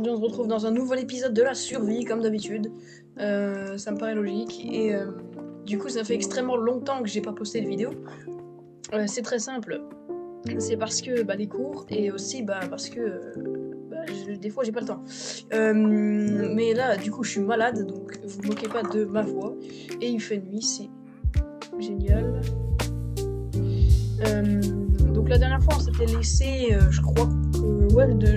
aujourd'hui on se retrouve dans un nouvel épisode de la survie comme d'habitude. Ça me paraît logique et du coup ça fait extrêmement longtemps que j'ai pas posté de vidéo. C'est très simple, c'est parce que les cours et aussi parce que des fois j'ai pas le temps. Mais là du coup je suis malade donc vous moquez pas de ma voix et il fait nuit, c'est génial. Donc la dernière fois on s'était laissé, je crois que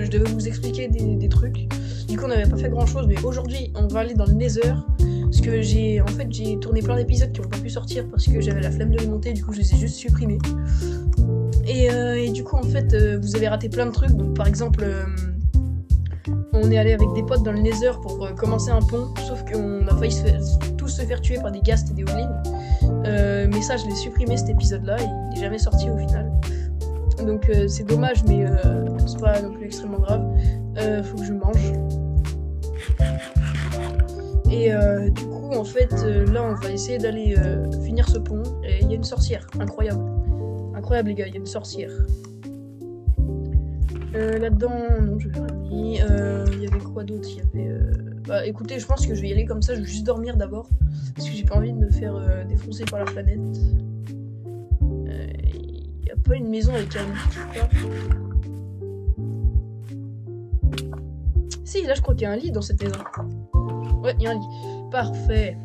je devais vous expliquer des trucs. Du coup on n'avait pas fait grand chose, mais aujourd'hui on va aller dans le Nether. Parce que j'ai tourné plein d'épisodes qui n'ont pas pu sortir parce que j'avais la flemme de les monter, du coup je les ai juste supprimés. Et du coup en fait vous avez raté plein de trucs, donc par exemple on est allé avec des potes dans le Nether pour commencer un pont, sauf qu'on a failli tous se faire tuer par des ghasts et des hoglins. Mais ça je l'ai supprimé cet épisode là, il n'est jamais sorti au final. Donc c'est dommage, mais c'est pas non plus extrêmement grave. Faut que je mange. Et du coup en fait là on va essayer d'aller finir ce pont. Et il y a une sorcière, incroyable. Incroyable les gars, il y a une sorcière. Là-dedans, non, je vais faire ami. Il y avait quoi d'autre? Il y avait. Écoutez, je pense que je vais y aller comme ça, je vais juste dormir d'abord. Parce que j'ai pas envie de me faire défoncer par la planète. Il y a pas une maison avec un lit. Si, là je crois qu'il y a un lit dans cette maison. Ouais, il y a un lit. Parfait.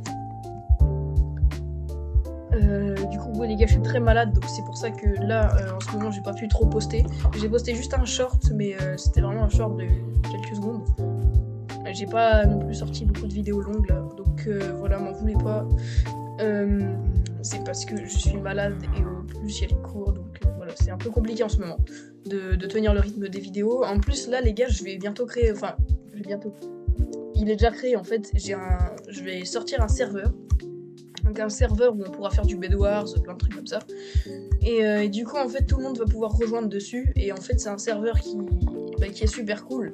Du coup, les gars, je suis très malade, donc c'est pour ça que là, en ce moment, j'ai pas pu trop poster. J'ai posté juste un short, mais c'était vraiment un short de quelques secondes. J'ai pas non plus sorti beaucoup de vidéos longues là, donc voilà, m'en voulez pas. C'est parce que je suis malade et au plus il y a les cours, donc voilà, c'est un peu compliqué en ce moment de tenir le rythme des vidéos. En plus, là, les gars, je vais bientôt créer, il est déjà créé en fait. Je vais sortir un serveur. Donc un serveur où on pourra faire du Bed Wars, plein de trucs comme ça. Et du coup en fait tout le monde va pouvoir rejoindre dessus. Et en fait c'est un serveur qui est super cool.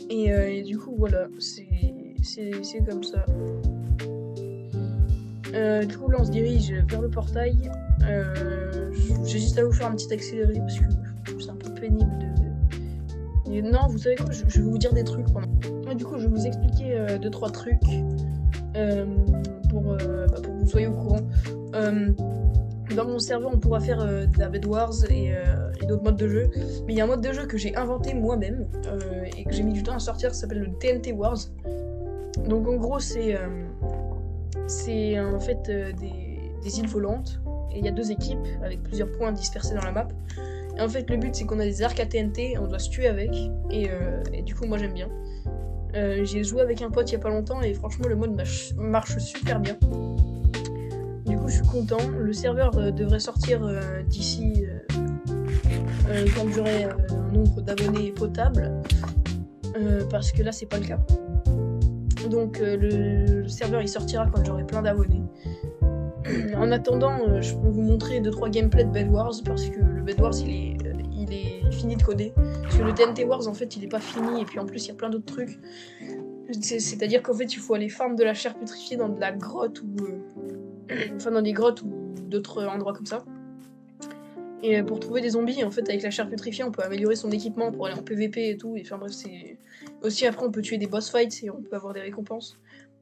Et du coup voilà, c'est comme ça. Du coup là on se dirige vers le portail. J'ai juste à vous faire un petit accéléré parce que c'est un peu pénible de... Et non, vous savez quoi, je vais vous dire des trucs pendant... Du coup je vais vous expliquer 2-3 trucs. Pour que vous soyez au courant. Dans mon serveur, on pourra faire de la Bed Wars et d'autres modes de jeu. Mais il y a un mode de jeu que j'ai inventé moi-même et que j'ai mis du temps à sortir, ça s'appelle le TNT Wars. Donc en gros, c'est en fait des îles volantes. Et il y a 2 équipes avec plusieurs points dispersés dans la map. Et en fait, le but, c'est qu'on a des arcs à TNT, on doit se tuer avec. Et du coup, moi, j'aime bien. J'ai joué avec un pote il y a pas longtemps et franchement le mode marche super bien. Du coup je suis content. Le serveur devrait sortir d'ici quand j'aurai un nombre d'abonnés potable, parce que là c'est pas le cas. Donc le serveur il sortira quand j'aurai plein d'abonnés. En attendant je peux vous montrer 2-3 gameplays de Bed Wars parce que le Bed Wars il est fini de coder. Parce que le TNT Wars en fait il est pas fini et puis en plus il y a plein d'autres trucs. C'est-à-dire qu'en fait il faut aller farm de la chair pétrifiée dans de la grotte ou dans des grottes ou d'autres endroits comme ça. Et pour trouver des zombies en fait avec la chair pétrifiée on peut améliorer son équipement pour aller en PVP et tout. Et enfin bref c'est... Aussi après on peut tuer des boss fights et on peut avoir des récompenses.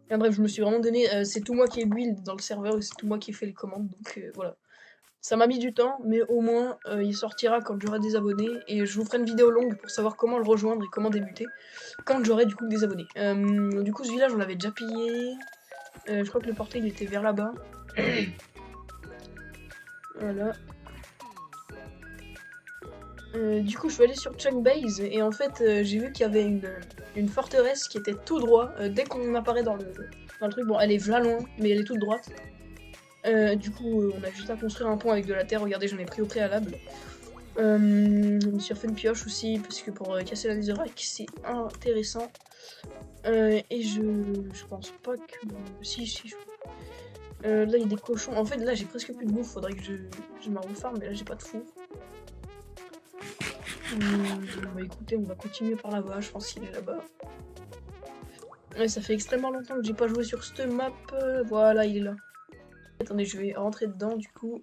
Enfin bref je me suis vraiment donné... c'est tout moi qui ai build dans le serveur et c'est tout moi qui ai fait les commandes donc voilà. Ça m'a mis du temps, mais au moins il sortira quand j'aurai des abonnés et je vous ferai une vidéo longue pour savoir comment le rejoindre et comment débuter quand j'aurai du coup des abonnés. Du coup ce village on l'avait déjà pillé, je crois que le portail il était vers là-bas. Voilà. Du coup je suis allé sur Chunk Base et en fait j'ai vu qu'il y avait une forteresse qui était tout droit dès qu'on apparaît dans le truc. Bon elle est v'là loin mais elle est toute droite. Du coup on a juste à construire un pont avec de la terre, regardez j'en ai pris au préalable. Je me suis refait une pioche aussi parce que pour casser la netherrack c'est intéressant. Et je pense pas que... Si là il y a des cochons, en fait là j'ai presque plus de bouffe, faudrait que je m'en refarme mais là j'ai pas de four. Écoutez on va continuer par là-bas, je pense qu'il est là-bas. Ouais ça fait extrêmement longtemps que j'ai pas joué sur cette map, voilà il est là. Attendez, je vais rentrer dedans du coup.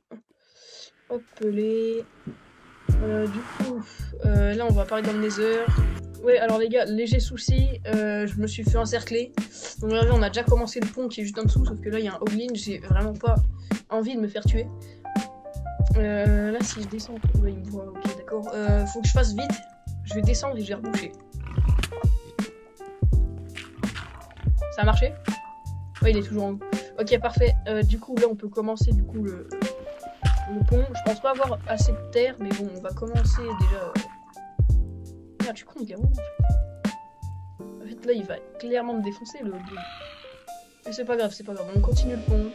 Hop les. Du coup, là on va apparaître dans le Nether. Ouais, alors les gars, léger souci, je me suis fait encercler. Donc regardez, on a déjà commencé le pont qui est juste en dessous, sauf que là il y a un hoglin, j'ai vraiment pas envie de me faire tuer. Là si je descends, ouais, il me voit, ok d'accord. Faut que je fasse vite, je vais descendre et je vais reboucher. Ça a marché? Ouais, il est toujours en haut. Ok, parfait. Du coup, là on peut commencer du coup le pont. Je pense pas avoir assez de terre, mais bon, on va commencer déjà. Ah, tu comptes, gars, en fait, là, il va clairement me défoncer, le hoglin. Mais c'est pas grave, on continue le pont.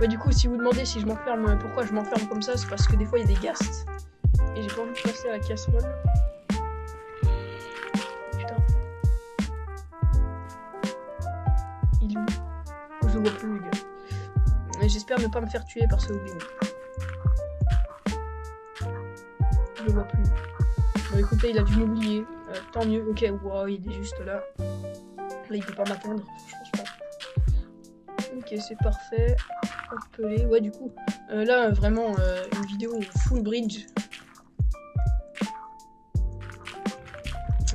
Ouais, du coup, si vous demandez si je m'enferme, pourquoi je m'enferme comme ça, c'est parce que des fois, il y a des ghasts. Et j'ai pas envie de passer à la casserole. Putain. Il est où? Je le vois plus, les gars. Et j'espère ne pas me faire tuer par ce hoglin. Je le vois plus. Bon, écoutez, il a dû m'oublier. Tant mieux. Ok, wow, il est juste là. Là, il peut pas m'atteindre. Je pense pas. Ok, c'est parfait. Appelé. Ouais, du coup, là, vraiment, une vidéo full bridge.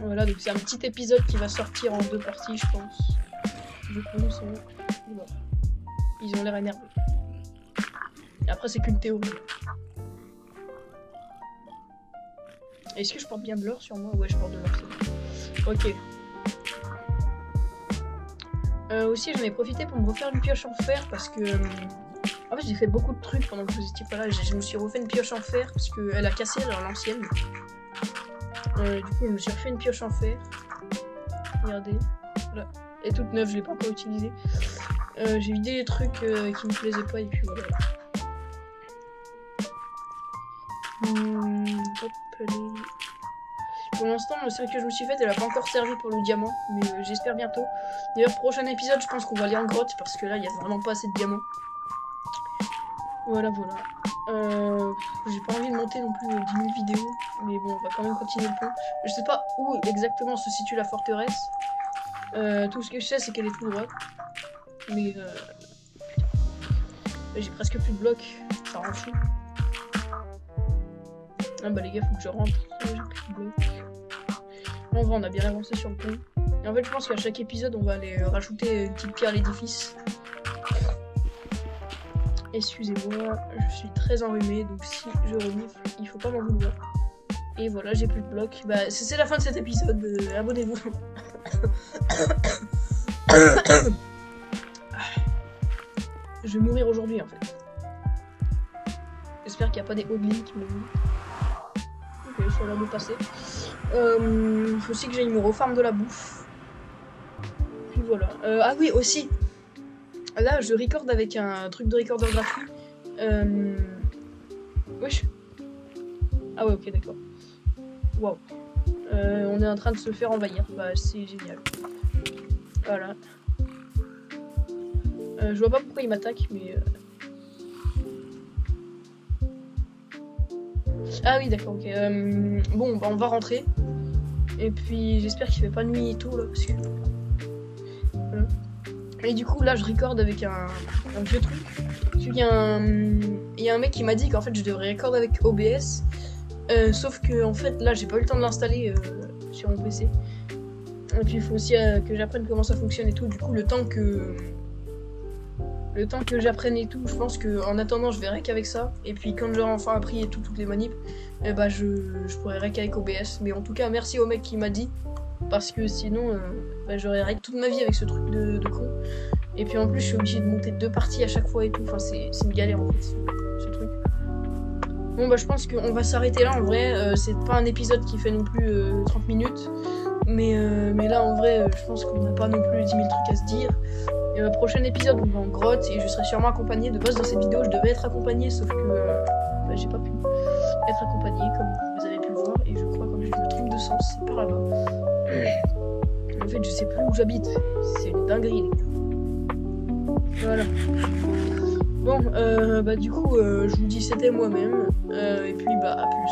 Voilà, donc c'est un petit épisode qui va sortir en 2 parties, je pense. Je pense. Voilà. Ils ont l'air énervés. Et après, c'est qu'une théorie. Est-ce que je porte bien de l'or sur moi? Ouais, je porte de l'or, c'est bon. Ok. Aussi, j'en ai profité pour me refaire une pioche en fer parce que... en fait, j'ai fait beaucoup de trucs pendant que vous étiez pas là. Je me suis refait une pioche en fer parce qu'elle a cassé l'ancienne. Du coup, je me suis refait une pioche en fer. Regardez. Voilà. Elle est toute neuve, je l'ai pas encore utilisée. J'ai vidé les trucs qui me plaisaient pas et puis voilà. Hop, allez. Pour l'instant, celle que je me suis faite, elle a pas encore servi pour le diamant, mais j'espère bientôt. D'ailleurs, prochain épisode, je pense qu'on va aller en grotte parce que là, il y a vraiment pas assez de diamants. Voilà. J'ai pas envie de monter non plus 10 000 vidéos, mais bon, on va quand même continuer le pont. Je sais pas où exactement se situe la forteresse. Tout ce que je sais, c'est qu'elle est tout droite. Mais j'ai presque plus de blocs, ça rend fou. Ah bah les gars, faut que je rentre. J'ai plus de blocs. En vrai, on a bien avancé sur le pont. Et en fait, je pense qu'à chaque épisode, on va aller rajouter une petite pierre à l'édifice. Excusez-moi, je suis très enrhumée, donc si je renifle, il faut pas m'en vouloir. Et voilà, j'ai plus de blocs. Bah, c'est la fin de cet épisode, abonnez-vous. Je vais mourir aujourd'hui en fait. J'espère qu'il n'y a pas des hoglins qui me vont. Ok, ça a l'air de passer. Faut aussi que j'aille me refarm de la bouffe. Puis voilà. Ah oui, aussi. Là, je record avec un truc de recorder gratuit. Wesh. Ah ouais, ok, d'accord. Waouh. On est en train de se faire envahir. Bah, c'est génial. Voilà. Je vois pas pourquoi il m'attaque, mais... Ah oui, d'accord, ok. Bon, bah, on va rentrer. Et puis, j'espère qu'il fait pas nuit et tout, là, parce que... Voilà. Et du coup, là, je record avec un vieux truc. Il y a un mec qui m'a dit qu'en fait, je devrais record avec OBS. Sauf que, en fait, là, j'ai pas eu le temps de l'installer sur mon PC. Et puis, il faut aussi que j'apprenne comment ça fonctionne et tout. Du coup, le temps que j'apprenne et tout, je pense que en attendant, je verrai qu'avec ça. Et puis, quand j'aurai enfin appris et tout, toutes les manips, bah, je pourrai rec avec OBS. Mais en tout cas, merci au mec qui m'a dit. Parce que sinon, bah, j'aurais rec toute ma vie avec ce truc de con. Et puis en plus, je suis obligée de monter 2 parties à chaque fois et tout. Enfin, c'est une galère en fait, ce truc. Bon, bah, je pense qu'on va s'arrêter là en vrai. C'est pas un épisode qui fait non plus 30 minutes. Mais là, en vrai, je pense qu'on n'a pas non plus 10 000 trucs à se dire. Et prochain épisode, on va en grotte et je serai sûrement accompagnée. De base, dans cette vidéo, je devais être accompagnée, sauf que bah, j'ai pas pu être accompagnée, comme vous avez pu le voir. Et je crois, comme j'ai vu le truc de sens, c'est par là-bas. En fait, je sais plus où j'habite. C'est une dinguerie, les gars. Voilà. Bon, bah du coup, je vous dis c'était moi-même. Et puis, bah, à plus.